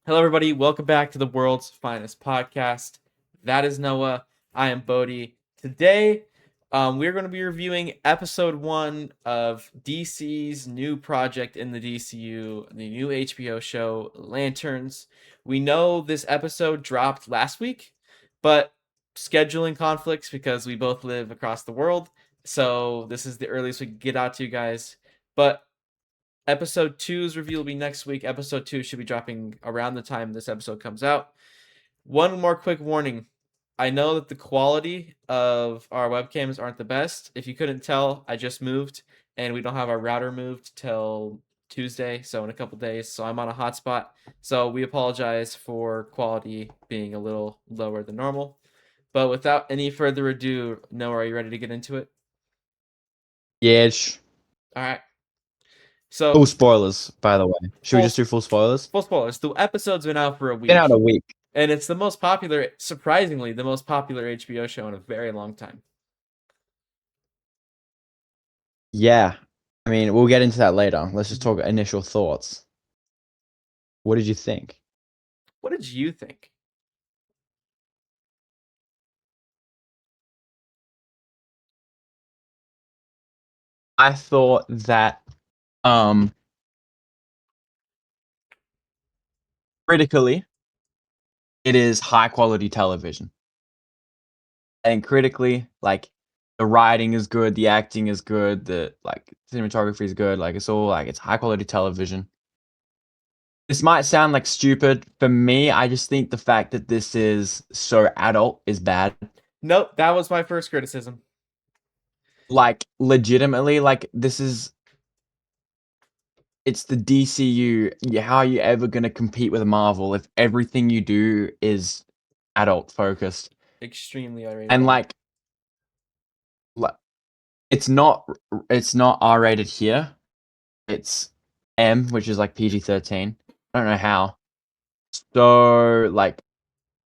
Hello, everybody. Welcome back to the world's finest podcast. That is Noah. I am Bohdi. Today, we're going to be reviewing episode 1 of DC's new project in the DCU, the new HBO show, Lanterns. We know this episode dropped last week, but scheduling conflicts because we both live across the world. So, this is the earliest we can get out to you guys. But Episode 2's review will be next week. Episode 2 should be dropping around the time this episode comes out. One more quick warning. I know that the quality of our webcams aren't the best. If you couldn't tell, I just moved and we don't have our router moved till Tuesday, so in a couple days. So I'm on a hotspot. So we apologize for quality being a little lower than normal. But without any further ado, Noah, are you ready to get into it? Yes. All right. Full So spoilers, by the way. Should we just do full spoilers? full spoilers. The episode's been out for a Been week. out a week. And it's the most popular, surprisingly, the most popular HBO show in a very long time. Yeah. I mean, we'll get into that later. Let's just talk initial thoughts. What did you think? What did you think? I thought that critically it is high quality television. And critically, like the writing is good, the acting is good, the cinematography is good, it's all it's high quality television. This might sound like stupid. For me, I just think the fact that this is so adult is bad. Nope, that was my first criticism. Like, legitimately, it's the DCU. How are you ever going to compete with Marvel if everything you do is adult focused? Extremely irate. And it's not R-rated here. It's M, which is like PG-13. I don't know how. So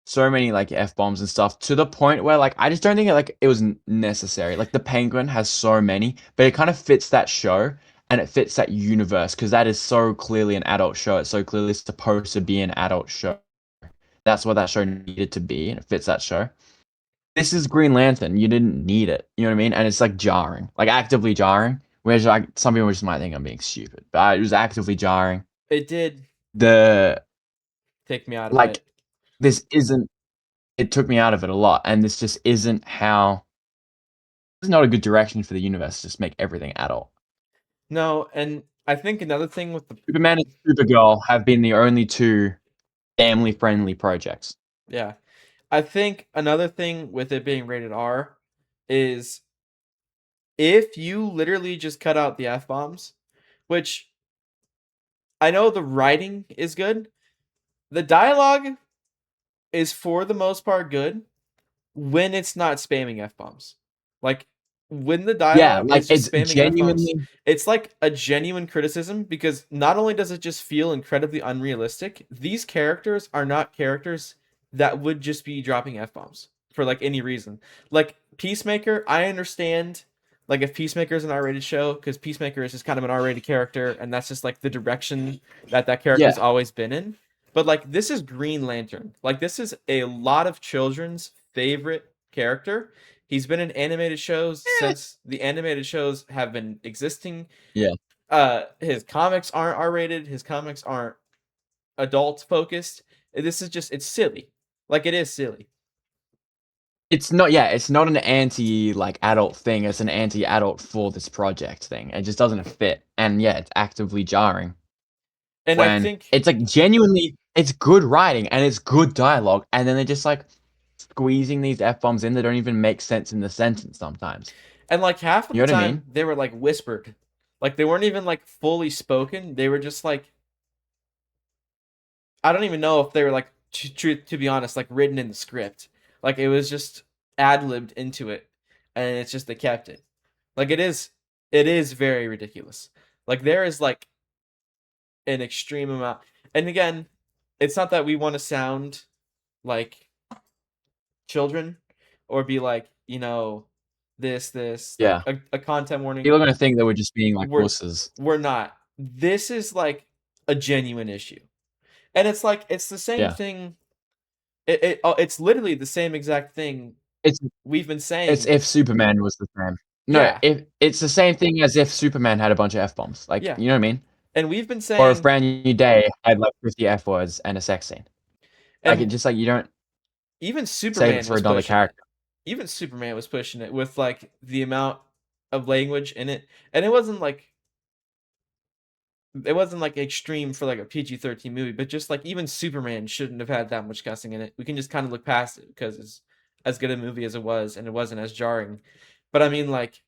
so many F-bombs and stuff, to the point where I just don't think it was necessary. The Penguin has so many, but it kind of fits that show and it fits that universe because that is so clearly an adult show. It's so clearly supposed to be an adult show. That's what that show needed to be, and it fits that show. This is Green Lantern. You didn't need it. You know what I mean? And it's jarring, actively jarring. Whereas some people just might think I'm being stupid, but it was actively jarring. It did take me out of it. This isn't. It took me out of it a lot, and this just isn't how. This is not a good direction for the universe. Just make everything adult. No, and I think another thing with the Superman and Supergirl have been the only two family-friendly projects. Yeah, I think another thing with it being rated R is if you literally just cut out the F-bombs, which I know the writing is good, the dialogue is for the most part good when it's not spamming F-bombs. When the dialogue is just spamming genuinely F-bombs, it's like a genuine criticism because not only does it just feel incredibly unrealistic, these characters are not characters that would just be dropping F-bombs for any reason. Peacemaker, I understand if Peacemaker is an R-rated show because Peacemaker is just kind of an R-rated character and that's just the direction that character's always been in. But this is Green Lantern. This is a lot of children's favorite character. He's been in animated shows since the animated shows have been existing. Yeah. His comics aren't R-rated. His comics aren't adult focused. This is just it's silly. It is silly. It's not an anti-adult thing. It's an anti-adult for this project thing. It just doesn't fit. And yeah, it's actively jarring. And I think it's genuinely, it's good writing and it's good dialogue, and then they're just squeezing these F-bombs in that don't even make sense in the sentence sometimes. And half of the time they were whispered. They weren't even fully spoken. They were just I don't even know if they were to be honest, written in the script. It was just ad-libbed into it, and it's just they kept it. It is very ridiculous. There is an extreme amount. And again, it's not that we want to sound like children or be this Yeah. a content warning. People are gonna think that we're just being wusses. We're not. This is a genuine issue. And it's like it's the same Yeah. thing. It's literally the same exact thing It's we've been it's saying. if Superman was the same. No, Yeah, if it's the same thing as if Superman had a bunch of F-bombs. Like, yeah. you know what I mean? And we've been Or if saying, Brand New Day had like 50 F words and a sex scene. Like it and just like you don't even save it Superman for was another pushing it. character. Even Superman was pushing it with like the amount of language in it, and it wasn't like extreme for like a PG-13 movie, but just like even Superman shouldn't have had that much cussing in it. We can just kind of look past it because it's as good a movie as it was, and it wasn't as jarring. But I mean, like,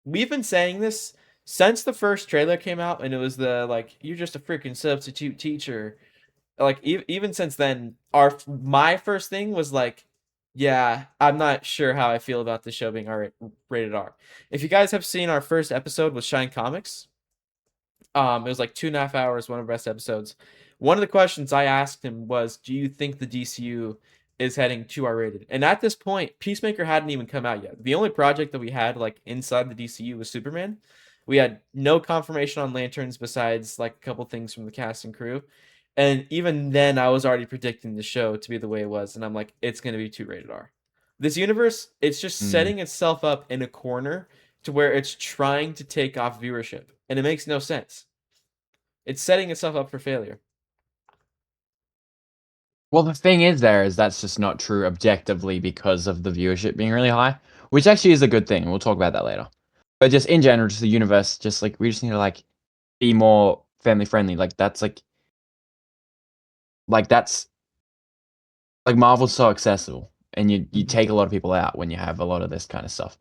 we've been saying this since the first trailer came out, and it was the like, you're just a freaking substitute teacher. Like, even since then, my first thing was like, yeah, I'm not sure how I feel about this show being rated R. If you guys have seen our first episode with Shine Comics, it was like 2.5 hours, one of our best episodes. One of the questions I asked him was, "Do you think the DCU is heading too R-rated?" And at this point, Peacemaker hadn't even come out yet. The only project that we had like inside the DCU was Superman. We had no confirmation on Lanterns besides like a couple things from the cast and crew. And even then, I was already predicting the show to be the way it was, and I'm like, it's gonna be too rated R. This universe, it's just Mm. setting itself up in a corner to where it's trying to take off viewership, and it makes no sense. It's setting itself up for failure. Well, the thing is there is that's just not true objectively because of the viewership being really high, which actually is a good thing. We'll talk about that later. But just in general, just the universe, just like we just need to like be more family friendly. Like that's like Marvel's so accessible, and you Mhm. take a lot of people out when you have a lot of this kind of stuff.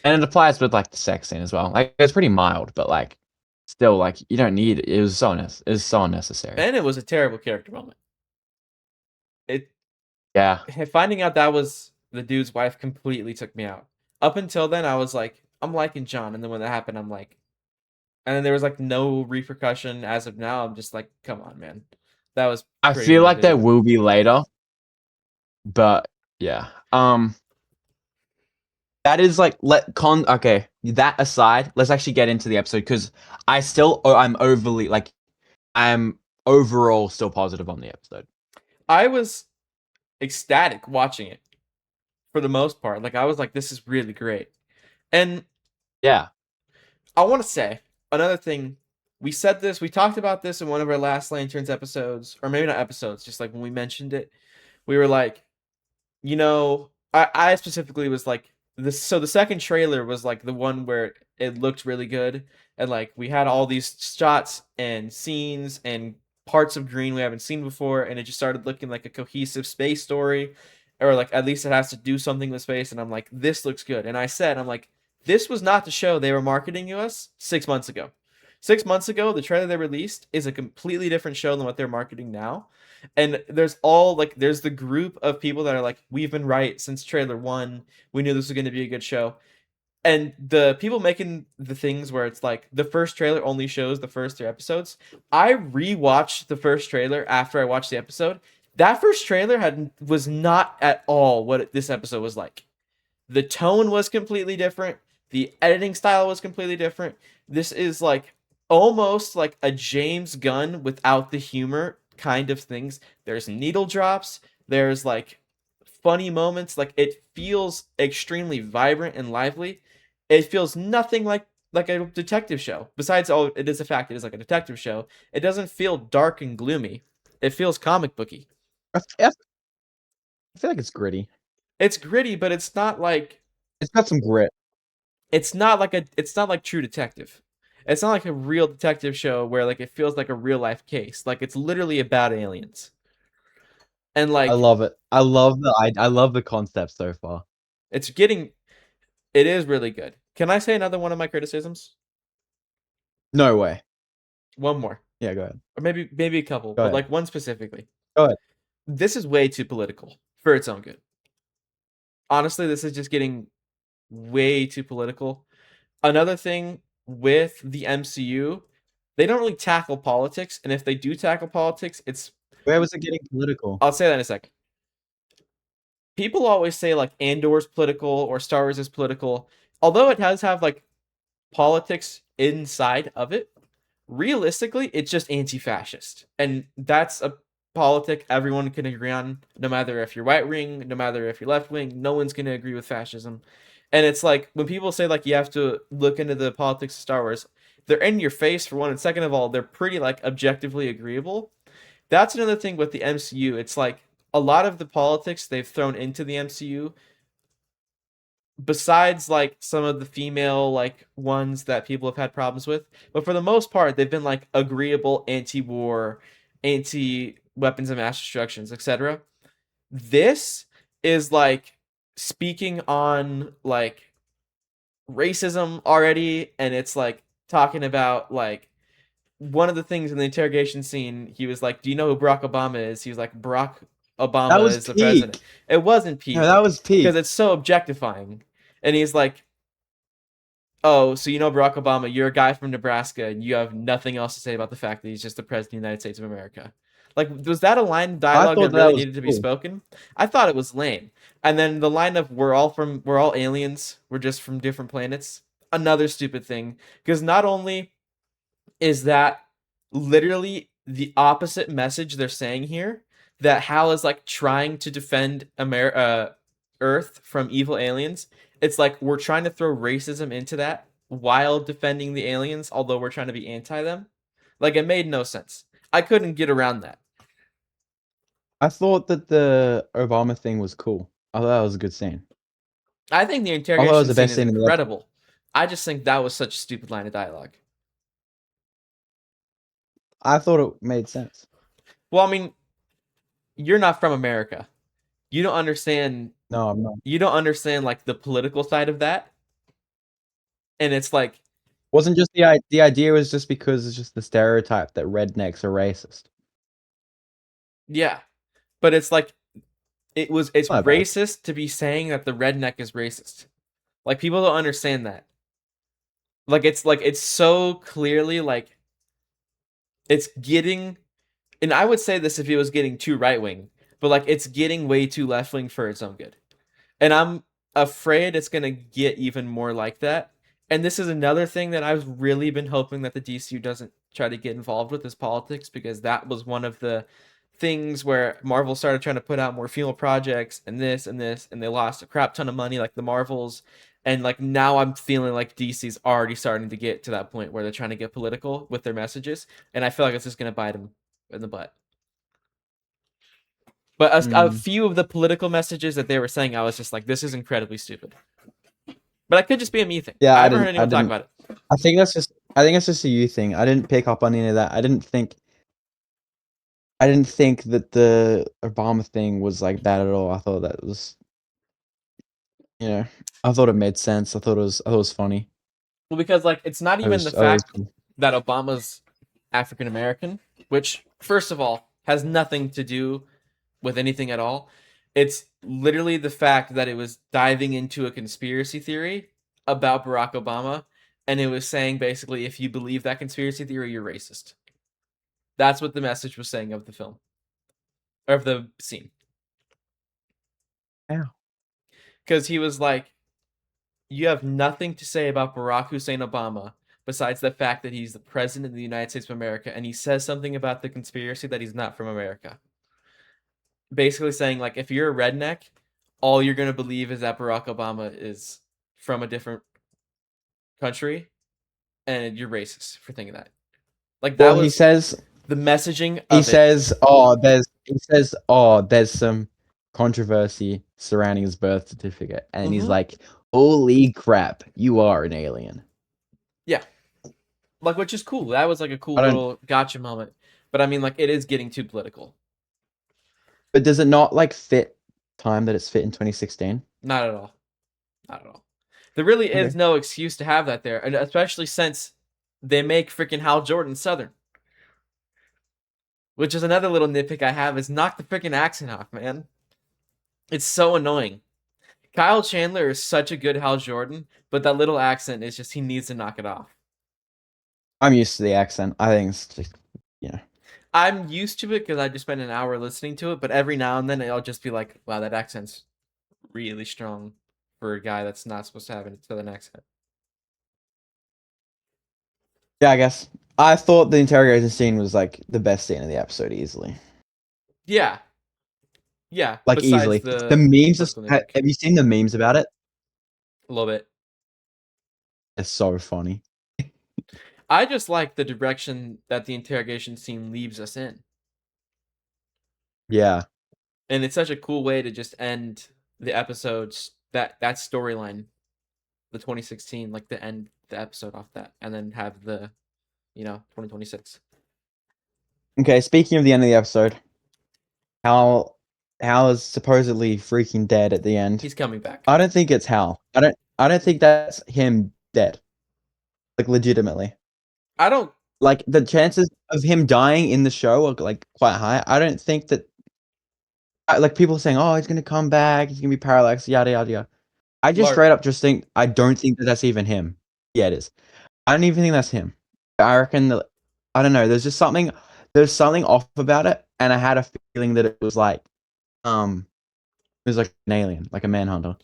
And it applies with like the sex scene as well. Like it's pretty mild, but like still like you don't need it. It was so unnecessary. And it was a terrible character moment. It Yeah. Finding out that was the dude's wife completely took me out. Up until then, I was like, I'm liking John, and then when that happened, I'm like, and then there was like no repercussion as of now. I'm just like, come on, man, that was I pretty feel like there mandated. will be later, but yeah. That is like okay, that aside, let's actually get into the episode because I'm overly like I'm overall still positive on the episode. I was ecstatic watching it for the most part. Like I was like, this is really great. And Yeah. I want to say another thing. We talked about this in one of our last Lanterns episodes, or maybe not episodes, just like when we mentioned it. We were like, I specifically was like this. So the second trailer was like the one where it looked really good, and like we had all these shots and scenes and parts of green we haven't seen before, and it just started looking like a cohesive space story, or like at least it has to do something with space. And I'm like, this looks good. And I'm like, this was not the show they were marketing to us 6 months ago. 6 months ago, the trailer they released is a completely different show than what they're marketing now. And there's the group of people that are like, we've been right since trailer one. We knew this was going to be a good show. And the people making the things where it's like the first trailer only shows the first 3 episodes. I rewatched the first trailer after I watched the episode. That first trailer was not at all what this episode was like. The tone was completely different. The editing style was completely different. This is like almost like a James Gunn without the humor kind of things. There's needle drops. There's like funny moments. Like it feels extremely vibrant and lively. It feels nothing like a detective show. Besides, oh, it is a fact. It is like a detective show. It doesn't feel dark and gloomy. It feels comic booky. I feel like it's gritty. It's gritty, but It's got some grit. it's not like True Detective. It's not like a real detective show where like it feels like a real life case. Like it's literally about aliens. And I like love it. I love the concept so far. it's getting it is really good. Can I say another one of my criticisms? No way. One more. Yeah, go ahead. Or maybe a couple, Go but ahead. like one specifically. Go ahead. This is way too political for its own good. Honestly, this is just getting way too political. Another thing with the MCU, they don't really tackle politics, and if they do tackle politics, it's Where was it getting political? I'll say that in a second. People always say like Andor's political or Star Wars is political, although it does have like politics inside of it. Realistically, it's just anti-fascist, and that's a politic everyone can agree on, no matter if you're right wing, no matter if you're left wing, no one's gonna agree with fascism. And it's like when people say like you have to look into the politics of Star Wars, they're in your face for one, and second of all, they're pretty like objectively agreeable. That's another thing with the MCU. It's like a lot of the politics they've thrown into the MCU, besides like some of the female like ones that people have had problems with, but for the most part, they've been like agreeable anti-war, anti-weapons of mass destructions, etc. This is like speaking on like racism already, and it's like talking about like one of the things in the interrogation scene, he was like, "Do you know who Barack Obama is?" He was like, "Barack That Obama was is the president." peak. It wasn't No, peak that was because peak. it's so objectifying. And he's like, "Oh, so you know Barack Obama? You're a guy from Nebraska, and you have nothing else to say about the fact that he's just the president of the United States of America." Like, was that a line of I dialogue thought that that really was needed to be cool. spoken? I thought it was lame. And then the line of we're all aliens, we're just from different planets." Another stupid thing, because not only is that literally the opposite message they're saying here, that Hal is like trying to defend Earth from evil aliens. It's like we're trying to throw racism into that while defending the aliens, although we're trying to be anti them. Like it made no sense. I couldn't get around that. I thought that the Obama thing was cool. I thought that was a good scene. I think the I thought it was interrogation the scene best is scene in the episode. incredible. I just think that was such a stupid line of dialogue. I thought it made sense. Well, I mean, you're not from America. You don't understand No, I'm not. you don't understand like the political side of that. And it's like, Wasn't just the idea was just because it's just the stereotype that rednecks are racist. yeah. But it's like it's Not bad. racist to be saying that the redneck is racist. Like people don't understand that. Like it's so clearly like it's getting, and I would say this if it was getting too right wing, but like it's getting way too left wing for its own good. And I'm afraid it's gonna get even more like that. And this is another thing that I've really been hoping that the DCU doesn't try to get involved with is politics, because that was one of the things where Marvel started trying to put out more female projects and this and this, and they lost a crap ton of money, like the Marvels. And like now I'm feeling like DC's already starting to get to that point where they're trying to get political with their messages, and I feel like it's just gonna bite them in the butt. But a Mm. few of the political messages that they were saying, I was just like, this is incredibly stupid. But that could just be a me thing. Yeah, I I haven't heard didn't. I anyone talk didn't. about it. I think that's just a you thing. I didn't pick up on any of that. I didn't think. I didn't think that the Obama thing was like bad at all. I thought that was, you know, I thought it made sense. I thought it was funny. Well, because like it's not even the I thought it was fact cool. that Obama's African American, which first of all has nothing to do with anything at all. It's literally the fact that it was diving into a conspiracy theory about Barack Obama, and it was saying basically if you believe that conspiracy theory, you're racist. That's what the message was saying of the film or of the scene. Yeah. Because he was like, you have nothing to say about Barack Hussein Obama besides the fact that he's the president of the United States of America, and he says something about the conspiracy that he's not from America. Basically saying like if you're a redneck, all you're gonna believe is that Barack Obama is from a different country, and you're racist for thinking that. Like Well, that was the messaging of it. there's some controversy surrounding his birth certificate, and he's Mm-hmm. like, "Holy crap, you are an alien." Yeah, like which is cool. That was like a cool I don't. little gotcha moment. But I mean, like it is getting too political. But does it not like fit time that it's fit in 2016? Not at all. Not at all. There really is Okay. no excuse to have that there, and especially since they make freaking Hal Jordan Southern, which is another little nitpick I have. Is knock the freaking accent off, man. It's so annoying. Kyle Chandler is such a good Hal Jordan, but that little accent is just he needs to knock it off. I'm used to the accent. I think it's just, you know. I'm used to it because I just spent an hour listening to it, but every now and then I'll just be like, wow, that accent's really strong for a guy that's not supposed to have a southern accent. Yeah, I guess. I thought the interrogation scene was like the best scene of the episode easily. Yeah, yeah. like Besides easily. The the memes. political Have nitpick, you seen the memes about it? a little bit. It's so funny. I just like the direction that the interrogation scene leaves us in, Yeah. and it's such a cool way to just end the episodes. That storyline, the 2016, like to end the episode off that, and then have the 2026. Okay. Speaking of the end of the episode, Hal, Hal is supposedly freaking dead at the end. He's coming back. I don't think it's Hal. I don't think that's him dead. Like legitimately. I don't. Like the chances of him dying in the show are like quite high. I don't think that like people saying, "Oh, he's gonna come back. He's gonna be parallax." Yada yada yada. I just Lark. straight up just think I don't think that that's even him. Yeah, it is. I don't even think that's him. I reckon that I don't know. There's just something. There's something off about it, and I had a feeling that um it was like an alien, like a manhunter,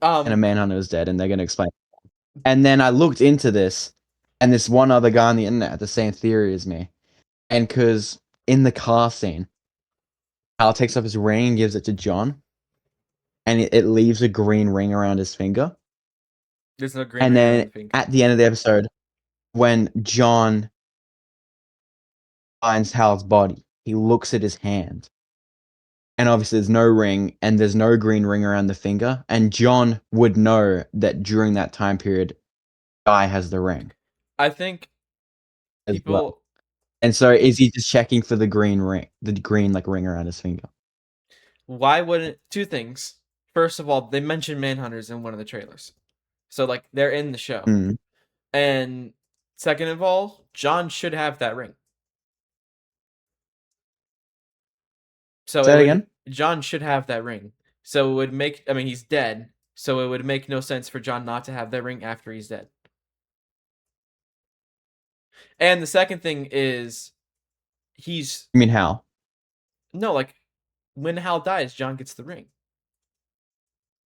and a Um, manhunter is dead, and they're gonna explain. And then I looked into this, and this one other guy on the internet had the same theory as me. And because in the car scene, Hal takes off his ring and gives it to John, and it leaves a green ring around his finger. there's no green And ring around then the finger. at the end of the episode, when John finds Hal's body, he looks at his hand. And obviously, there's no ring and there's no green ring around the finger. And John would know that during that time period, Guy has the ring I think as well. people. And so, is he just checking for the green ring, the green like ring around his finger? Why wouldn't two things? First of all, they mentioned Manhunters in one of the trailers, so like they're in the show. Mm. And second of all, John should have that ring. So Say it that would again. John should have that ring. So it would make I mean he's dead, so it would make no sense for John not to have that ring after he's dead. And the second thing is he's I mean, Hal. no like when Hal dies, John gets the ring.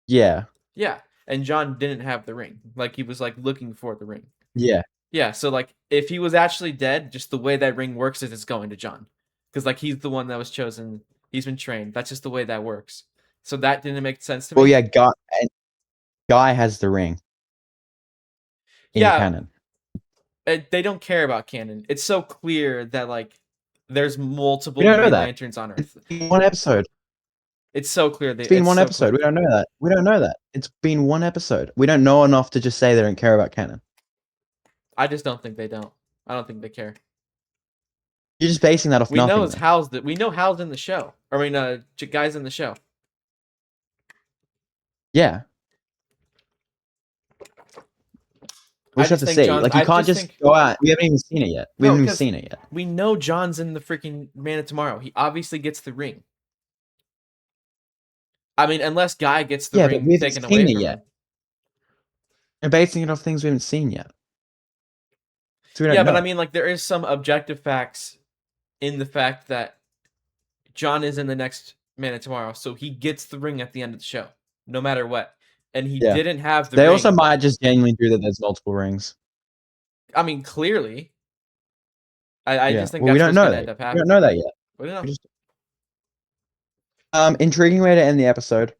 Yeah. Yeah. And John didn't have the ring. Like he was like looking for the ring. Yeah. Yeah, so like if he was actually dead, just the way that ring works is it's going to John. Because like he's the one that was chosen. He's been trained. That's just the way that works. So that didn't make sense to Well, me. yeah, Guy has the ring in Yeah, canon. they don't care about canon. It's so clear that like there's We multiple don't know Green that. Lanterns on It's Earth. been one episode. It's so clear. It's been It's one so episode. clear. We don't know that. We don't know that. It's been one episode. We don't know enough to just say they don't care about canon. I just don't think they don't. I don't think they care. You're just basing that off We know nothing, it's though. Hal's that we know Hal's in the show. I mean, guys in the show. Yeah. We I just have just to think see. John's. Like, you I can't just just think go out. We haven't even seen it yet. We no, haven't even because seen it yet. we know John's in the freaking Man of Tomorrow. He obviously gets the ring. I mean, unless Guy gets the Yeah, but we ring haven't taken seen away it from yet. him. We're basing it off things we haven't seen yet. So we don't Yeah, but I know. mean, like there is some objective facts in the fact that John is in the next Man of Tomorrow, so he gets the ring at the end of the show, no matter what. And he Yeah. didn't have the They also ring. might just genuinely do that there's multiple rings. I mean, clearly, I Yeah. just think Well, we that's don't what's know going to that. end up We don't happening. know that yet. We don't We know. just intriguing way to end the episode.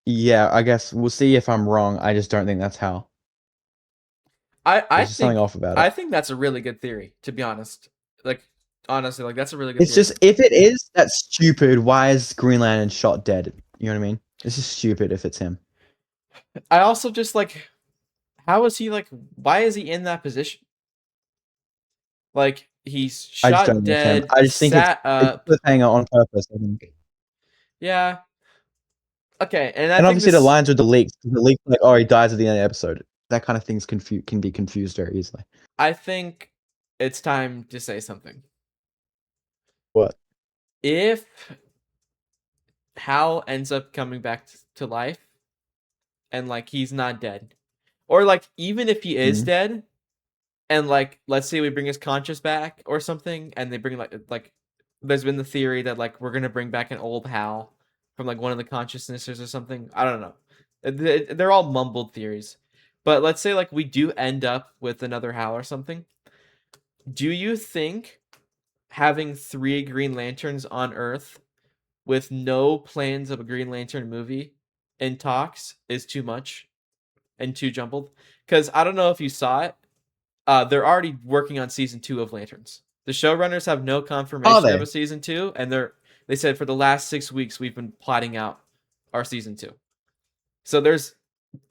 Yeah, I guess we'll see if I'm wrong. I just don't think that's how. I There's just something think off about it. I think that's a really good theory, to be honest. Like honestly, like that's a really good It's theory. just if it is, that's stupid. Why is Green Lantern shot dead? You know what I mean? This is stupid if it's him. I also just like how is he like why is he in that position? Like he's I just don't shot think it's him. dead, I just think sat it's up. a cliffhanger on purpose. I think. Yeah. Okay, and I And think obviously the this lines with the leaks. The leaks like, oh, he dies at the end of the episode. That kind of things can be confused very easily. I think it's time to say something. What? If Hal ends up coming back to life and like he's not dead, or like even if he is Mm. dead, and like let's say we bring his conscious back or something, and they bring like there's been the theory that like we're gonna bring back an old Hal from like one of the consciousnesses or something. I don't know. They're all mumbled theories, but let's say like we do end up with another Hal or something. Do you think having 3 Green Lanterns on Earth with no plans of a Green Lantern movie in talks is too much and too jumbled. Because I don't know if you saw it, they're already working on season 2 of Lanterns. The showrunners have no Are confirmation of they? a season 2, and they said for the last 6 weeks we've been plotting out our season 2. So there's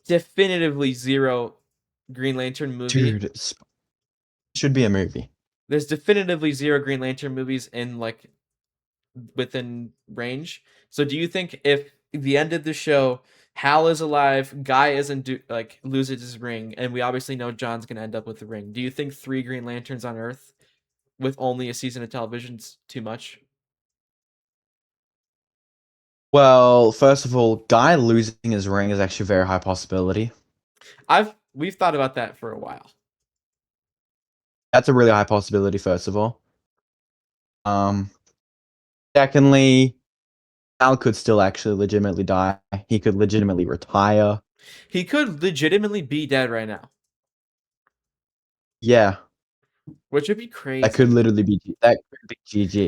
definitively zero Green Lantern movie. Dude, should be a movie. There's definitively zero Green Lantern movies in like within range. So do you think if the end of the show, Hal is alive, Guy isn't loses his ring, and we obviously know John's gonna end up with the ring? Do you think 3 Green Lanterns on Earth with only a season of television's too much? Well, first of all, Guy losing his ring is actually a very high possibility. We've thought about that for a while. That's a really high possibility, first of all. Um, Secondly, Al could still actually legitimately die. He could legitimately retire. He could legitimately be dead right now, Yeah, which would be that could crazy. literally be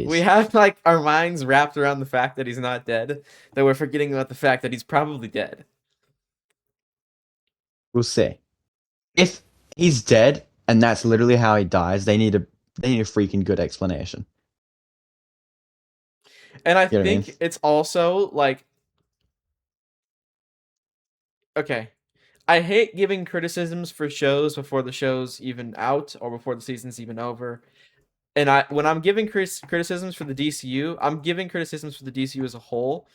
We GG's. have like our minds wrapped around the fact that he's not dead, that we're forgetting about the fact that he's probably dead. We'll see. If he's dead and that's literally how he dies, they need a freaking good explanation. And I You know what I mean? think it's also like, okay, I hate giving criticisms for shows before the show's even out or before the season's even over. And when I'm giving criticisms for the DCU, I'm giving criticisms for the DCU as a whole,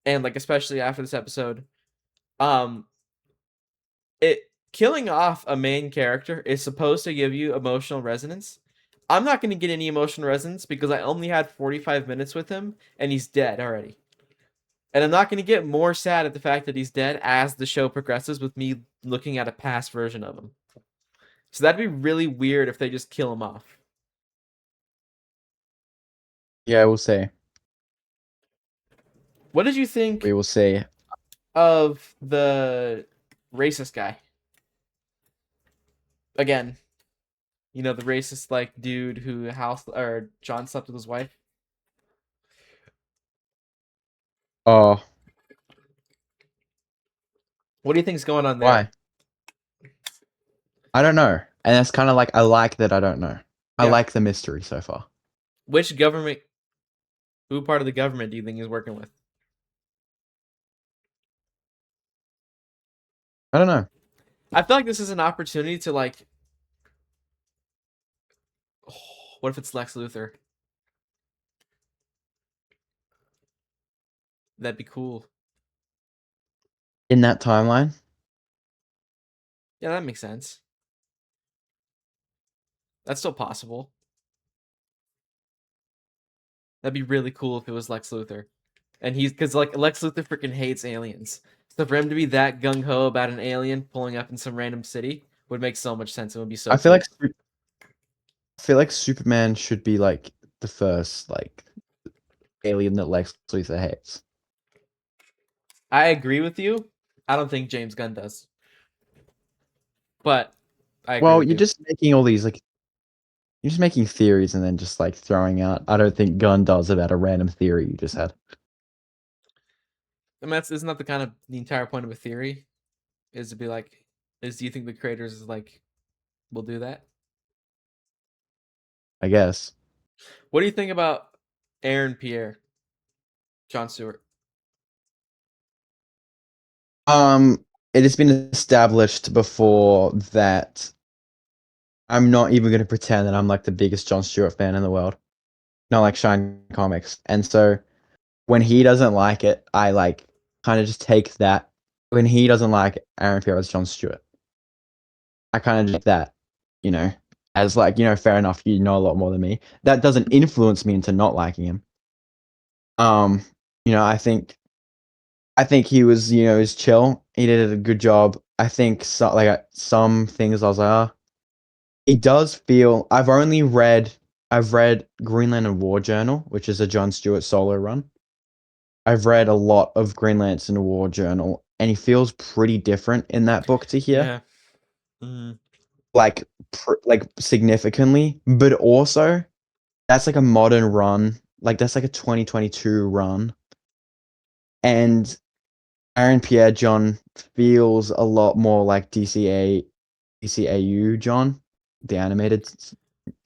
and like especially after this episode. Um, it killing off a main character is supposed to give you emotional resonance. I'm not going to get any emotional resonance because I only had 45 minutes with him and he's dead already. And I'm not going to get more sad at the fact that he's dead as the show progresses with me looking at a past version of him. So that'd be really weird if they just kill him off. Yeah, we'll see. What did you We think will see. of the racist guy? Again, the racist like dude who John slept with his wife. Oh, What do you think's going on there? why? I don't know. And that's kind of like I like that I don't know. I Yeah. like the mystery so far. Which government, who part of the government do you think he's working with? I don't know. I feel like this is an opportunity to like, oh, what if it's Lex Luthor? That'd be cool. In that timeline, Yeah, that makes sense. That's still possible. That'd be really cool if it was Lex Luthor. And he's because like Lex Luthor freaking hates aliens. So for him to be that gung ho about an alien pulling up in some random city would make so much sense. It would be so I feel cool. like Superman should be like the first like alien that Lex Luthor hates. I agree with you. I don't think James Gunn does, but I agree Well, with you're you. just making all these like you're just making theories and then just like throwing out. I don't think Gunn does about a random theory you just had. I mean, isn't that the kind of the entire point of a theory? Is to be like, do you think the creators is like will do that? I guess. What do you think about Aaron Pierre, John Stewart? Um, it has been established before that I'm not even going to pretend that I'm like the biggest John Stewart fan in the world. Not like Shine Comics. And so when he doesn't like it, I like kind of just take that. When he doesn't like Aaron Pierre as John Stewart, I kind of take that, you know, as like, fair enough, you know a lot more than me. That doesn't influence me into not liking him. Um, I think he was, was chill. He did a good job. I think some things I was like, oh, he does feel. I've read Green Lantern War Journal, which is a John Stewart solo run. I've read a lot of Green Lantern War Journal, and he feels pretty different in that book to here, Yeah. Mm. like significantly. But also, that's like a modern run. Like that's like a 2022 run. And Aaron Pierre John feels a lot more like DCAU John, the animated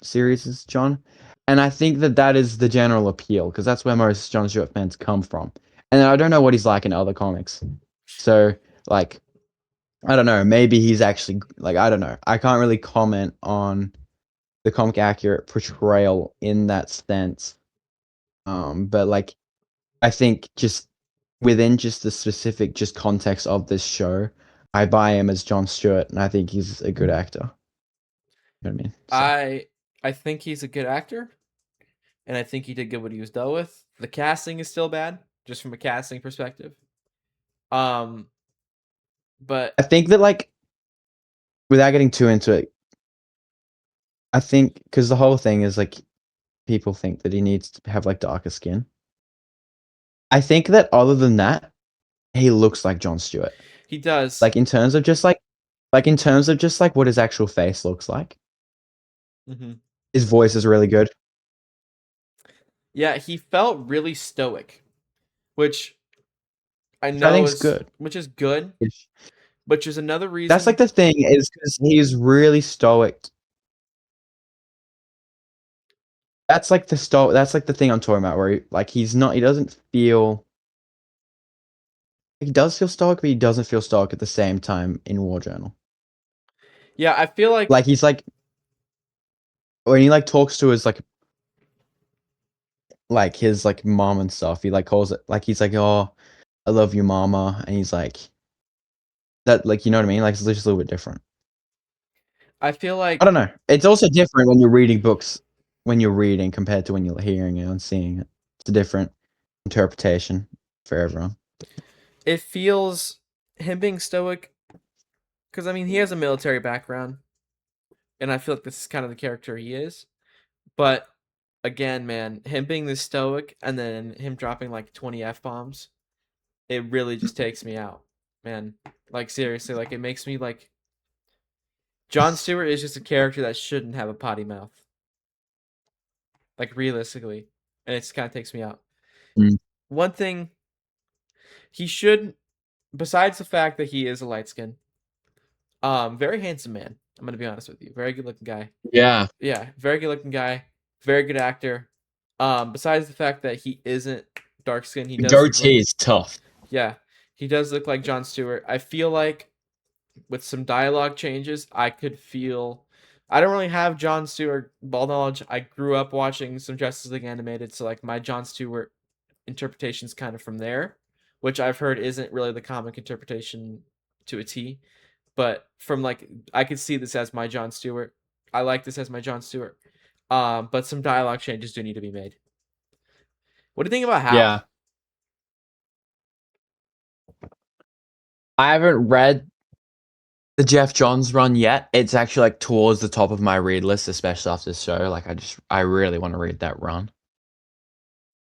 series is John. And I think that that is the general appeal because that's where most John Stewart fans come from. And I don't know what he's like in other comics. So, like, I don't know. Maybe he's actually, like, I don't know. I can't really comment on the comic accurate portrayal in that sense. But, like, I think just within just the specific just context of this show, I buy him as John Stewart, and I think he's a good actor. You know what I mean? So I think he's a good actor, and I think he did good what he was dealt with. The casting is still bad, just from a casting perspective. Um, but I think that like without getting too into it, I think because the whole thing is like people think that he needs to have like darker skin. I think that other than that, he looks like John Stewart. he does. Like in terms of just like in terms of just like what his actual face looks like. Hmm. His voice is really good. Yeah, he felt really stoic, which I Which I know think is is good. which is good, Which- which is another That's like reason. the thing is because he's really stoic. That's like the That's like the thing I'm talking about, where like he's not. He doesn't feel. He does feel stoic, but he doesn't feel stoic at the same time in War Journal. Yeah, I feel like Like he's like when he like talks to his like his like mom and stuff. He like calls it like he's like, "Oh, I love you, mama," and he's like that. Like you know what I mean? Like it's just a little bit different. I feel I like don't know. It's also different when you're reading books when you're reading compared to when you're hearing it and seeing it. It's a different interpretation for everyone. it feels him being stoic because I mean he has a military background, and I feel like this is kind of the character he is. But again, man, him being this stoic and then him dropping like 20 f bombs, it really just takes me out, man. Like seriously, like it makes me like John Stewart is just a character that shouldn't have a potty mouth, like realistically, and it kind of takes me out. Mm. One thing he should, besides the fact that he is a light skin, very handsome man. I'm gonna be honest with you, very good looking guy. Yeah. Yeah, very good looking guy, very good actor. Besides the fact that he isn't dark skinned, he The does look goatee like, is tough. yeah, he does look like John Stewart. I feel like with some dialogue changes, I could feel. I don't really have John Stewart ball knowledge. I grew up watching some Justice League animated, so like my John Stewart interpretation's kind of from there, which I've heard isn't really the comic interpretation to a T. But from like I could see this as my John Stewart. I like this as my John Stewart. But some dialogue changes do need to be made. What do you think about Hal? Yeah. I haven't read the Jeff Johns run yet. It's actually like towards the top of my read list, especially after this show. Like I really want to read that run.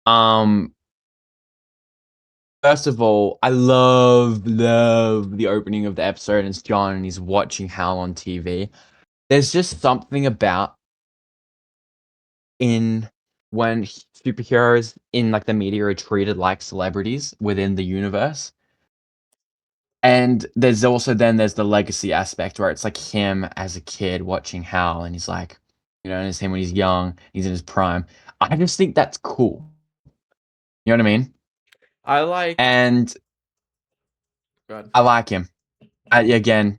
Um First of all, I love the opening of the episode and it's John and he's watching Hal on TV. There's just something about in when superheroes in like the media are treated like celebrities within the universe. And there's also then there's the legacy aspect where it's like him as a kid watching Hal and he's like, you know, and it's him when he's young, he's in his prime. I just think that's cool. You know what I mean? I like. And God. I like him. Again,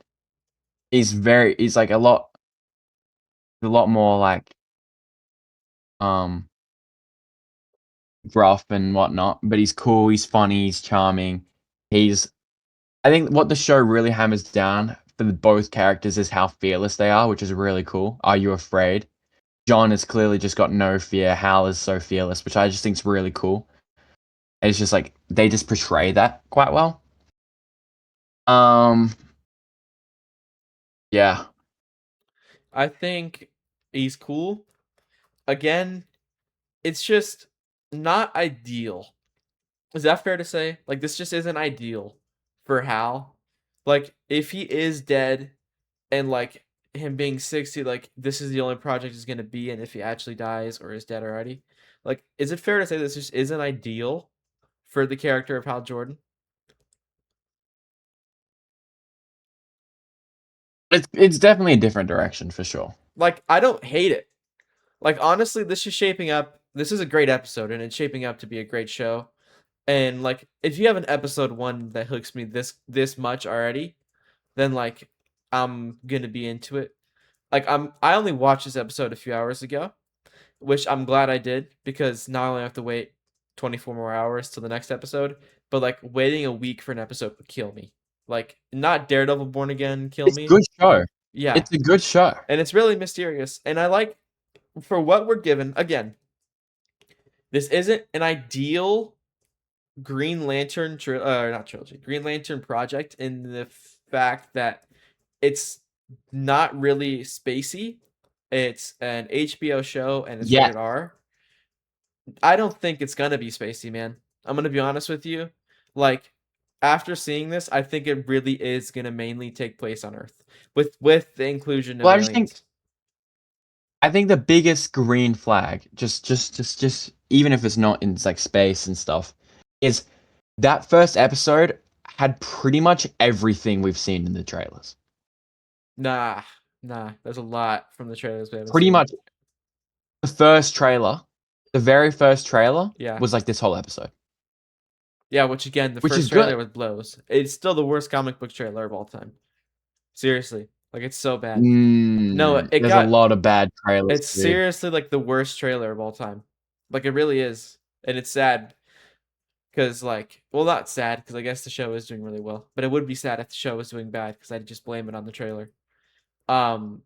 he's like a lot more like um rough and whatnot, but he's cool, he's funny, he's charming. He's I think what the show really hammers down for both characters is how fearless they are, which is really cool. Are you afraid? John has clearly just got no fear. Hal is so fearless, which I just think is really cool. It's just like they just portray that quite well. Um, yeah, I think he's cool. Again, it's just not ideal. Is that fair to say? Like this just isn't ideal for Hal. Like if he is dead and like him being 60, like this is the only project he's gonna be in if he actually dies or is dead already. Like, is it fair to say this just isn't ideal for the character of Hal Jordan? It's definitely a different direction for sure. Like, I don't hate it. Like, honestly, this is shaping up. This is a great episode, and it's shaping up to be a great show. And like, if you have an episode one that hooks me this much already, then like, I'm gonna be into it. Like, I only watched this episode a few hours ago, which I'm glad I did because now I only have to wait 24 more hours till the next episode. But like, waiting a week for an episode would kill me. Like, not Daredevil Born Again kill It's a me. good show. Yeah, It's a good show. and it's really mysterious, and I like for what we're given. Again, this isn't an ideal Green Lantern not trilogy, Green Lantern project in the fact that it's not really spacey. It's an HBO show and it's Yeah. rated R. I don't think it's gonna be spacey, man. I'm gonna be honest with you. Like, after seeing this, I think it really is gonna mainly take place on Earth with the inclusion of Well, aliens. I think the biggest green flag, just even if it's not in like space and stuff, is that first episode had pretty much everything we've seen in the trailers. Nah, there's a lot from the trailers we haven't Pretty seen. much the first trailer, the very first trailer Yeah. was like this whole episode, Yeah, which again, the which is first trailer good. with blows. It's still the worst comic book trailer of all time. Seriously, like it's so bad. No, it There's a got. lot of bad trailers It's too. seriously like the worst trailer of all time. Like it really is, and it's sad because like, well, not sad because I guess the show is doing really well, but it would be sad if the show was doing bad because I'd just blame it on the trailer. Um,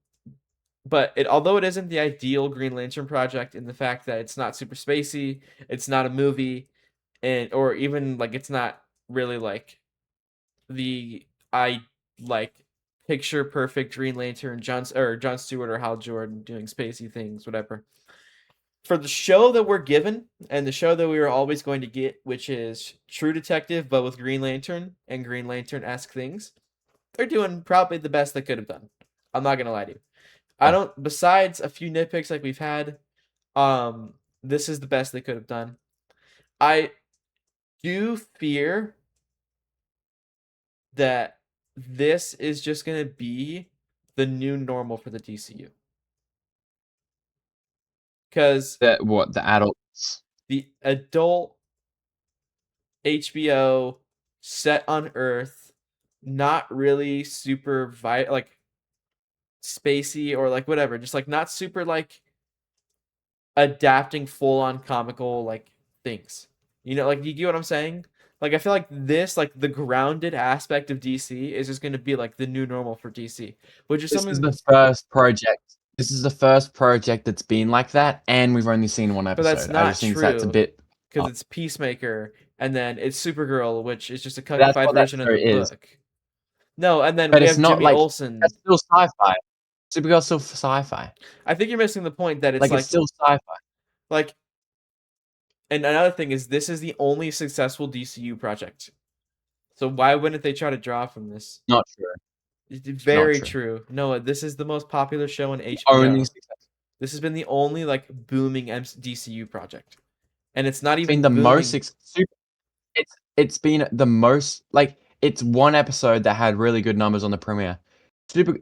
but although it isn't the ideal Green Lantern project in the fact that it's not super spacey, it's not a movie, and or even like it's not really like the I like picture perfect Green Lantern John Stewart or Hal Jordan doing spacey things, whatever. For the show that we're given and the show that we are always going to get, which is True Detective, but with Green Lantern and Green Lantern esque things, they're doing probably the best they could have done. I'm not gonna lie to you. I Yeah. don't. Besides a few nitpicks like we've had, this is the best they could have done. I do fear that this is just gonna be the new normal for the DCU. Because The adults. the adult HBO set on Earth, not really super like spacey or like whatever, just like not super like adapting full on comical like things. You know, like you get what I'm saying? Like I feel like this, like the grounded aspect of DC is just gonna be like the new normal for DC, which is This is something. the first project. This is the first project that's been like that, and we've only seen one But that's episode. I not just think that's a true bit. because it's Peacemaker, and then it's Supergirl, which is just a That's cuckified what that version of show the is. book. No, and then But we it's have not Jimmy like Olsen. that's still sci-fi. Supergirl's still sci-fi. I think you're missing the point that it's Like it's still sci-fi. like, and another thing is this is the only successful DCU project. So why wouldn't they try to draw from this? Not true. Not Very true. true. Noah, this is the most popular show on Only HBO. success. This has been the only like booming DCU project, and it's not It's been even the most booming. it's been the most like it's one episode that had really good numbers on the premiere.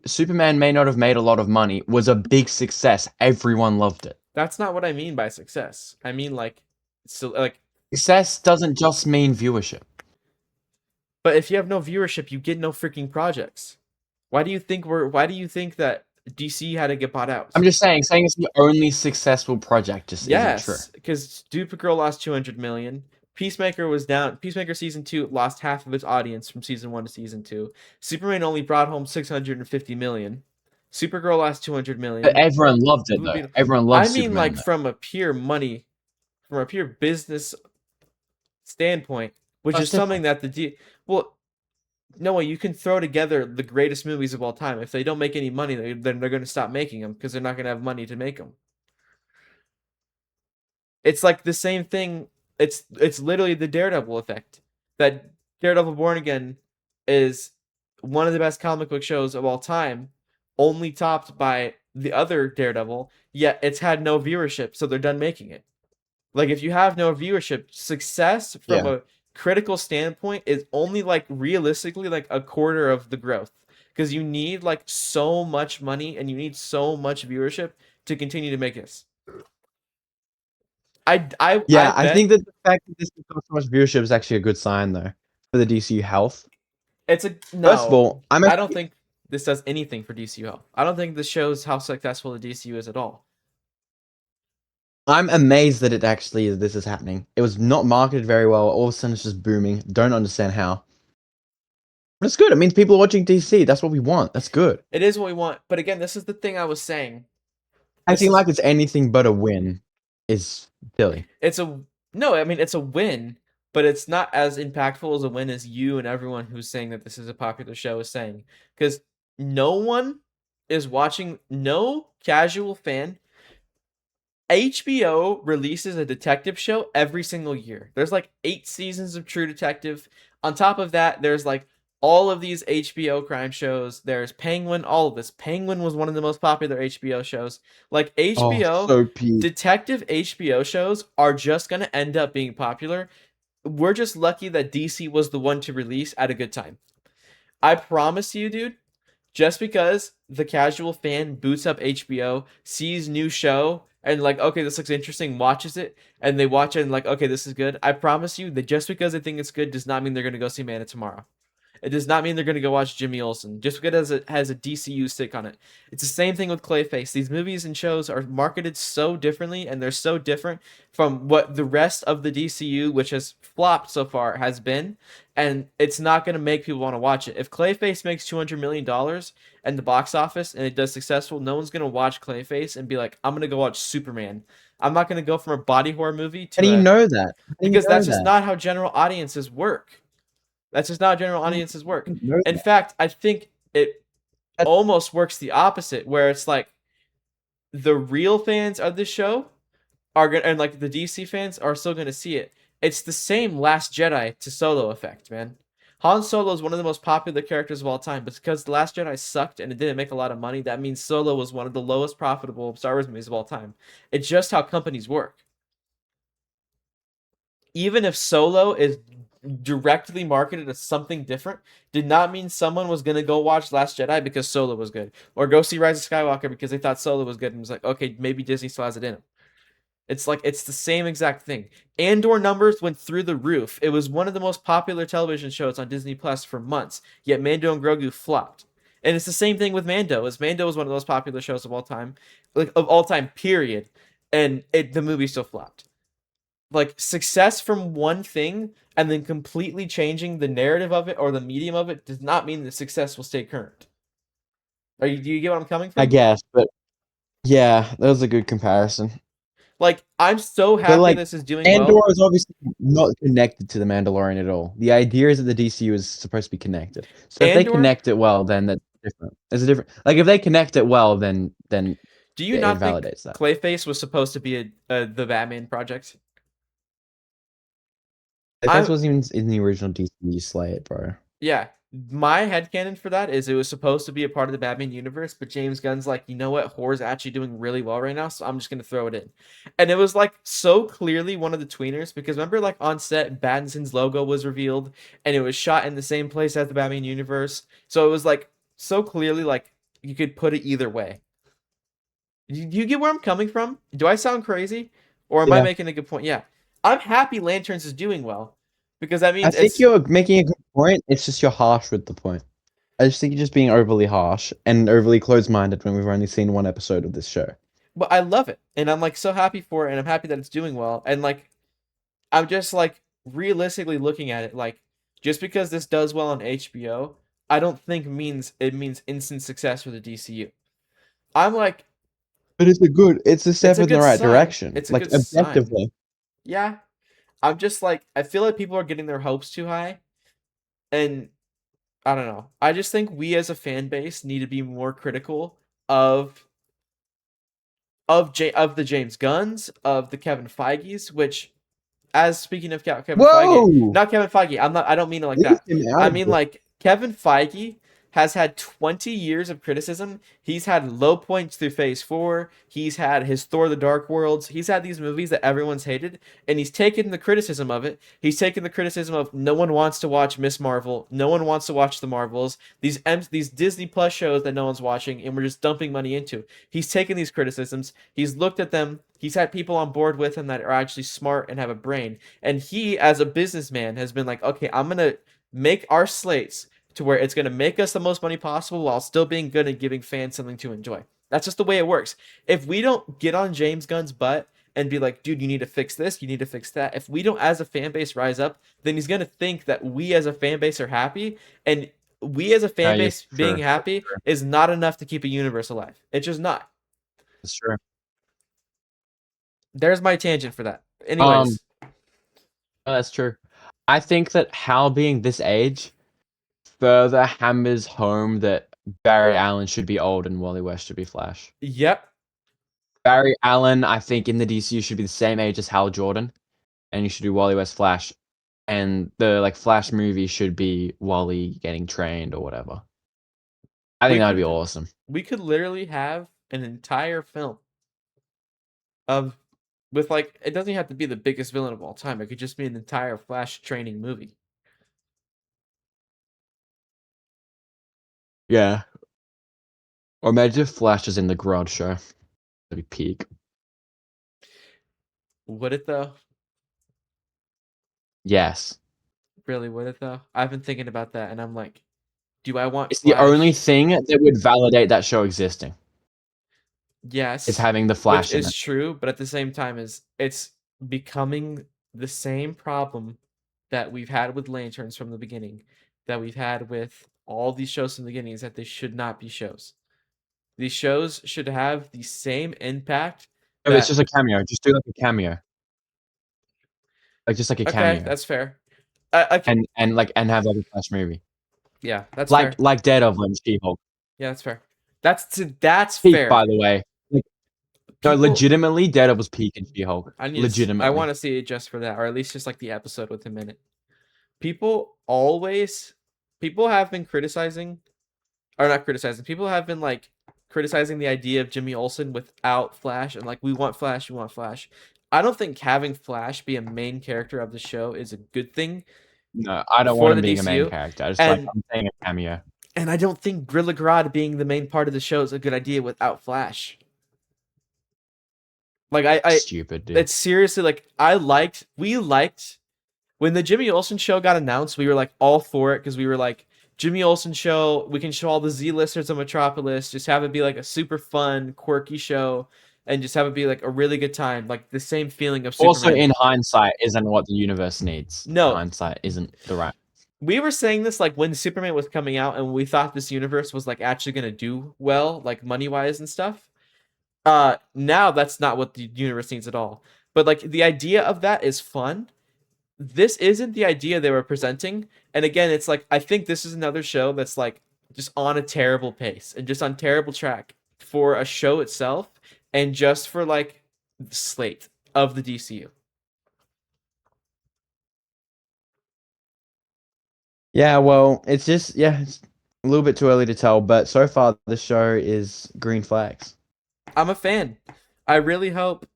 Superman may not have made a lot of money, was a big success. Everyone loved it. That's not what I mean by success. I mean like, so like, Success doesn't just mean viewership. but if you have no viewership, you get no freaking projects. Why do you think that DC had to get bought out? I'm just saying it's the only successful project just isn't true. Yes, because Supergirl lost 200 million. Peacemaker was down. Peacemaker season 2 lost half of its audience from season 1 to season 2. Superman only brought home 650 million. Supergirl lost 200 But million. everyone loved it Blue though. Beetle. Everyone I loved mean, Superman like though. from a pure money, from a pure business standpoint, which That's is something different. that well, Noah, you can throw together the greatest movies of all time. If they don't make any money, then they're going to stop making them because they're not going to have money to make them. It's like the same thing. It's literally the Daredevil effect. That Daredevil Born Again is one of the best comic book shows of all time, only topped by the other Daredevil, yet it's had no viewership, so they're done making it. Like if you have no viewership, success from Yeah. a critical standpoint is only like realistically like a quarter of the growth because you need like so much money and you need so much viewership to continue to make this. I Yeah, I bet think that the fact that this has got so much viewership is actually a good sign, though, for the DCU health. it's a First of no. all, I'm I don't actually think this does anything for DCU health. I don't think this shows how successful the DCU is at all. I'm amazed that it actually this is happening. It was not marketed very well. All of a sudden, it's just booming. Don't understand how. But it's good. It means people are watching DC. That's what we want. That's good. It is what we want, but again, this is the thing I was saying. This Acting is like it's anything but a win is silly. it's a no, I mean it's a win, but it's not as impactful as a win as you and everyone who's saying that this is a popular show is saying. Because no one is watching, no casual fan. HBO releases a detective show every single year. There's like 8 seasons of True Detective. On top of that, there's like all of these HBO crime shows. There's Penguin, all of this. Penguin was one of the most popular HBO shows. Like Oh, HBO, so peak. detective HBO shows are just going to end up being popular. We're just lucky that DC was the one to release at a good time. I promise you, dude, just because the casual fan boots up HBO, sees new show, and like, okay, this looks interesting, watches it, and they watch it and like, okay, this is good. I promise you that just because they think it's good does not mean they're gonna go see Man tomorrow. It does not mean they're going to go watch Jimmy Olsen just because it has a DCU stick on it. It's the same thing with Clayface. These movies and shows are marketed so differently and they're so different from what the rest of the DCU, which has flopped so far, has been. And it's not going to make people want to watch it. If Clayface makes $200 million in the box office and it does successful, no one's going to watch Clayface and be like, I'm going to go watch Superman. I'm not going to go from a body horror movie How do to you a. know that? How do you Because know that's just that? not how general audiences work. That's just not how general How do audiences work. you know In that? fact, I think it That- almost works the opposite, where it's like the real fans of the show are gonna, and like the DC fans are still gonna see it. It's the same Last Jedi to Solo effect, man. Han Solo is one of the most popular characters of all time, but because The Last Jedi sucked and it didn't make a lot of money, that means Solo was one of the lowest profitable Star Wars movies of all time. It's just how companies work. Even if Solo is directly marketed as something different, did not mean someone was gonna go watch Last Jedi because Solo was good, or go see Rise of Skywalker because they thought Solo was good and was like, okay, maybe Disney still has it in them. It's like it's the same exact thing. Andor numbers went through the roof. It was one of the most popular television shows on Disney Plus for months. Yet Mando and Grogu flopped. And it's the same thing with Mando. As Mando was one of the most popular shows of all time, like of all time, period. And the movie still flopped. Like success from one thing and then completely changing the narrative of it or the medium of it does not mean the success will stay current. Do you get what I'm coming I from? guess, but yeah, that was a good comparison. Like I'm so But happy like, this is doing Andor well. is obviously not connected to the Mandalorian at all. The idea is that the DCU is supposed to be connected. So if they Andor, connect it well, then that's different. It's a different. Like if they connect it well, then do you it not think validates that. Clayface was supposed to be the Batman project? If that I'm wasn't even in the original DCU slate, bro. Yeah, my headcanon for that is it was supposed to be a part of the Batman universe, but James Gunn's like, you know what, horror's actually doing really well right now, so I'm just gonna throw it in. And it was like so clearly one of the tweeners because remember, like on set, Battinson's logo was revealed, and it was shot in the same place as the Batman universe, so it was like so clearly like you could put it either way. Do you get where I'm coming from? Do I sound crazy, or am I Yeah. making a good point? Yeah, I'm happy Lanterns is doing well because that I means think it's. you're making a good point. It's just you're harsh with the point. I just think you're just being overly harsh and overly closed-minded when we've only seen one episode of this show. But I love it, and I'm like so happy for it, and I'm happy that it's doing well, and like I'm just like realistically looking at it, like just because this does well on HBO, I don't think means it means instant success for the DCU. I'm like, But it's a it's step a in the good right sign. direction. It's a Like good sign. objectively. Yeah, I'm just like I feel like people are getting their hopes too high, and I don't know. I just think we as a fan base need to be more critical of of the James Gunns, of the Kevin Feige's, which as speaking of Kevin Feige, Whoa! not Kevin Feige. I'm not. I don't mean it like Leave that. him out I of mean this. like Kevin Feige has had 20 years of criticism. He's had low points through Phase 4. He's had his Thor the Dark Worlds. He's had these movies that everyone's hated, and he's taken the criticism of it. He's taken the criticism of no one wants to watch Miss Marvel, no one wants to watch the Marvels, these Disney Plus shows that no one's watching, and we're just dumping money into. He's taken these criticisms, he's looked at them, he's had people on board with him that are actually smart and have a brain, and he, as a businessman, has been like, okay, I'm gonna make our slates to where it's going to make us the most money possible while still being good and giving fans something to enjoy. That's just the way it works. If we don't get on James Gunn's butt and be like, dude, you need to fix this, you need to fix that, if we don't, as a fan base, rise up, then he's going to think that we as a fan base are happy. And we as a No, fan yeah, base being true. happy is not enough to keep a universe alive. It's just not. That's true. There's my tangent for that. Um, Anyways, no, that's true. I think that Hal being this age further hammers home that Barry Allen should be old and Wally West should be Flash. yep. Barry Allen, I think in the DCU should be the same age as Hal Jordan, and you should do Wally West Flash, and the like Flash movie should be Wally getting trained or whatever. I think that would be awesome. We could literally have an entire film of with like it doesn't have to be the biggest villain of all time. It could just be an entire Flash training movie. Yeah. Or imagine if Flash is in the Garage show. That'd be peak. Would it though? Yes. Really would it though? I've been thinking about that and I'm like, do I want It's the only Flash? thing that would validate that show existing is Yes, having the which Flash in is it. true, but at the same time is it's becoming the same problem that we've had with Lanterns from the beginning, that we've had with all these shows from the beginning is that they should not be shows. These shows should have the same impact No, it's that just a cameo. Just do like a cameo. Like just like a okay, cameo. that's fair. Okay, And have like a Flash movie. yeah, that's Like fair. like Daredevil and She-Hulk. Yeah, that's fair. That's Peak, fair. by the way. Like, no, People, legitimately, Daredevil's peak in She-Hulk. I Legitimately. want to see it just for that, or at least just like the episode with him in it. People always, people have been criticizing, or not criticizing. People have been like criticizing the idea of Jimmy Olsen without Flash, and like we want Flash, we want Flash. I don't think having Flash be a main character of the show is a good thing No, I don't want for him the being a main DCU, character. I just like and I'm saying a cameo. and I don't think Gorilla Grodd being the main part of the show is a good idea without Flash. Like Stupid, dude. it's seriously like we liked when the Jimmy Olsen show got announced. We were like all for it because we were like Jimmy Olsen show. We can show all the Z-listers of Metropolis. Just have it be like a super fun, quirky show, and just have it be like a really good time. Like the same feeling of Also, Superman. in hindsight, isn't what the universe needs. No, Hindsight isn't the right. we were saying this like when Superman was coming out, and we thought this universe was like actually gonna do well, like money wise and stuff. Now that's not what the universe needs at all. But like the idea of that is fun. This isn't the idea they were presenting. And again, it's like I think this is another show that's like just on a terrible pace and just on terrible track for a show itself and just for like the slate of the DCU. Yeah, well, it's just it's a little bit too early to tell, but so far the show is green flags. I'm a fan. I really hope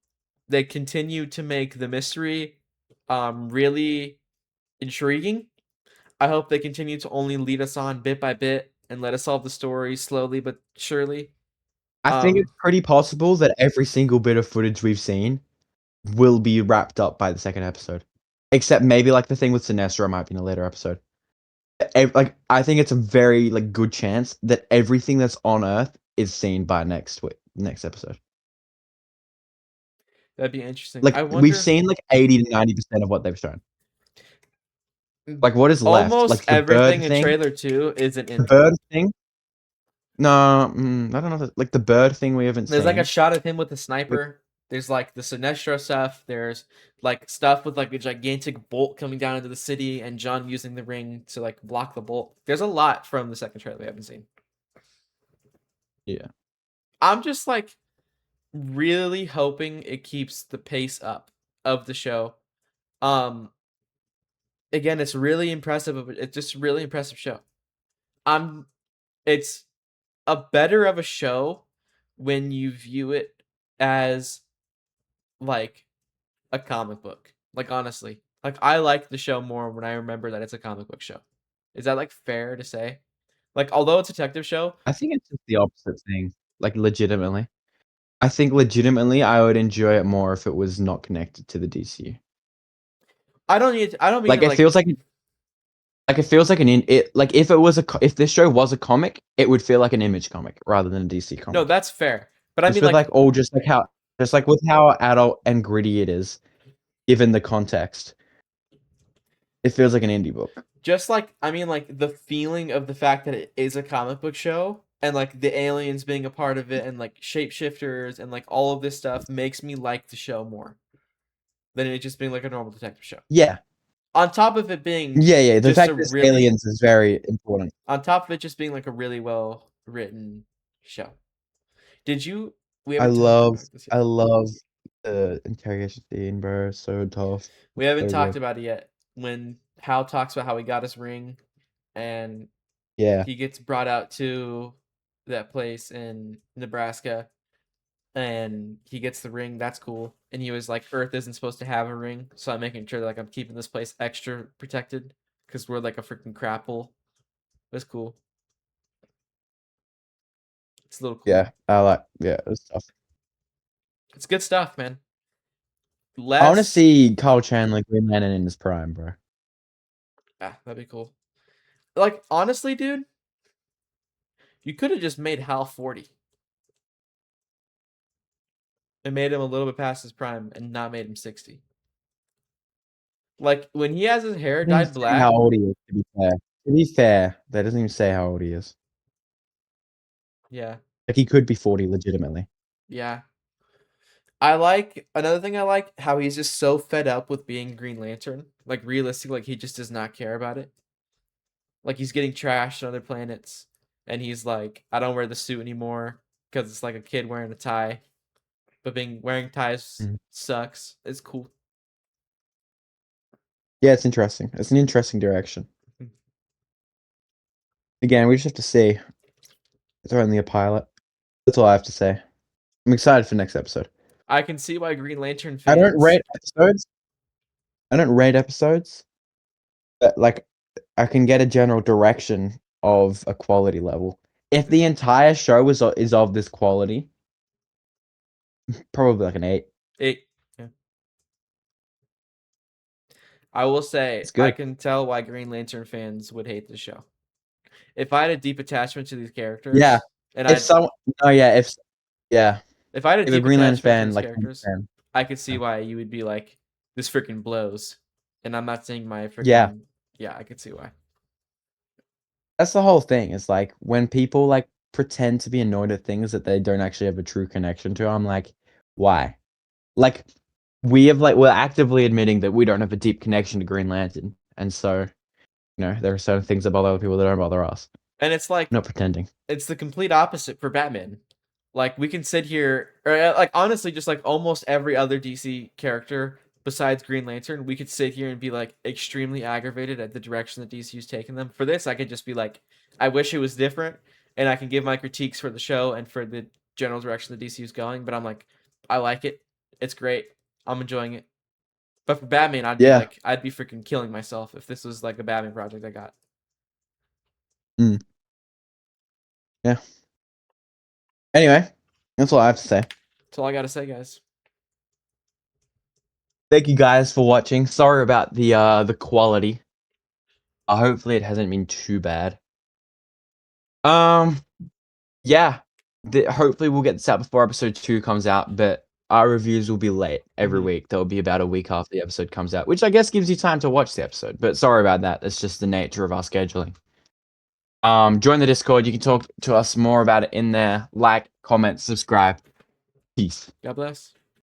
they continue to make the mystery really intriguing. I hope they continue to only lead us on bit by bit and let us solve the story slowly but surely. I think Um, it's pretty possible that every single bit of footage we've seen will be wrapped up by the second episode. Except maybe like the thing with Sinestro might be in a later episode. Like I think it's a very like good chance that everything that's on Earth is seen by next episode. that'd be interesting. Like I we've wonder. seen like 80 to 90% of what they've shown. Like what is left? Almost Like the bird everything in thing. trailer 2 isn't The in there. bird thing. No, I don't know. Like the bird thing we haven't There's like a seen. shot of him with the With sniper. There's like the Sinestro stuff. There's like stuff with like a gigantic bolt coming down into the city and John using the ring to like block the bolt. There's a lot from the second trailer we haven't seen. yeah. I'm just like really hoping it keeps the pace up of the show. Um Again, it's really impressive. It's just a really impressive show. I'm it's a better of a show when you view it as like a comic book. Like honestly, like I like the show more when I remember that it's a comic book show. Is that like fair to say? Like although it's a detective show, I think it's just the opposite thing. Like legitimately. I think legitimately I would enjoy it more if it was not connected to the DCU. I don't mean Like to it like feels like it feels like like if it was if this show was a comic, it would feel like an Image comic rather than a DC no, comic. that's fair. But I Just mean with like like all just like with how adult and gritty it is, given the context, it feels like an indie book. just like I mean like the feeling of the fact that it is a comic book show and like the aliens being a part of it and like shapeshifters and like all of this stuff makes me like the show more than it just being like a normal detective show. Yeah, On top of it being yeah. The just fact a that it's really aliens is very important. on top of it just being like a really well written show. Did you we I haven't talked love, about this I yet. love the interrogation scene, bro. So tough. We haven't So talked good. about it yet. When Hal talks about how he got his ring and Yeah, he gets brought out to that place in Nebraska and he gets the ring, that's cool. And he was like, Earth isn't supposed to have a ring, so I'm making sure that like I'm keeping this place extra protected because we're like a freaking crap hole. That's cool. It's a little cool. yeah. I like. Yeah, it's tough. It's good stuff, man. I want to Less see Carl Chandler Green Lantern in his prime, bro. that'd be cool. Like honestly, dude, you could have just made Hal 40 and made him a little bit past his prime and not made him 60. Like when he has his hair It doesn't even dyed say how black, old he is. To be fair, that doesn't even say how old he is. yeah, Like he could be 40 legitimately. yeah. I like another thing I like how he's just so fed up with being Green Lantern. Like realistically, like he just does not care about it. Like he's getting trashed on other planets, and he's like, I don't wear the suit anymore because it's like a kid wearing a tie. But being wearing ties Mhm. sucks. It's cool. Yeah, it's interesting. It's an interesting direction. Again, we just have to see. It's only a pilot. That's all I have to say. I'm excited for next episode. I can see why Green Lantern I don't fans. rate episodes. I don't rate episodes, but like I can get a general direction of a quality level. If the entire show is of this quality, probably like an 8. It. Yeah. I will say It's I good. can tell why Green Lantern fans would hate the show. If I had a deep attachment to these Yeah. characters, and If some no, yeah, yeah. if I had a If a deep Green Lantern attachment to fan these like characters, fan. I could see Yeah. why you would be like, this freaking blows. And I'm not saying my Yeah. freaking yeah, I could see why. That's the whole thing. It's like when people like pretend to be annoyed at things that they don't actually have a true connection to, I'm like, why? Like we're actively admitting that we don't have a deep connection to Green Lantern. And so, there are certain things that bother other people that don't bother us. And it's like Not pretending. it's the complete opposite for Batman. Like we can sit here, or like honestly, just like almost every other DC character besides Green Lantern, we could sit here and be like extremely aggravated at the direction that DC's taken them. For this, I could just be like, I wish it was different, and I can give my critiques for the show and for the general direction that DC's going. But I'm like, I like it. It's great. I'm enjoying it. But for Batman, Yeah. I'd be freaking killing myself if this was like a Batman project I got. Mm. Yeah. Anyway, that's all I have to say. That's all I gotta say, guys. Thank you guys for watching. Sorry about the quality. Hopefully it hasn't been too bad. Um, yeah. Hopefully we'll get this out before episode 2 comes out, but our reviews will be late every Mhm. week. They'll be about a week after the episode comes out, which I guess gives you time to watch the episode. But sorry about that. That's just the nature of our scheduling. Join the Discord. You can talk to us more about it in there. Like, comment, subscribe. Peace. God bless.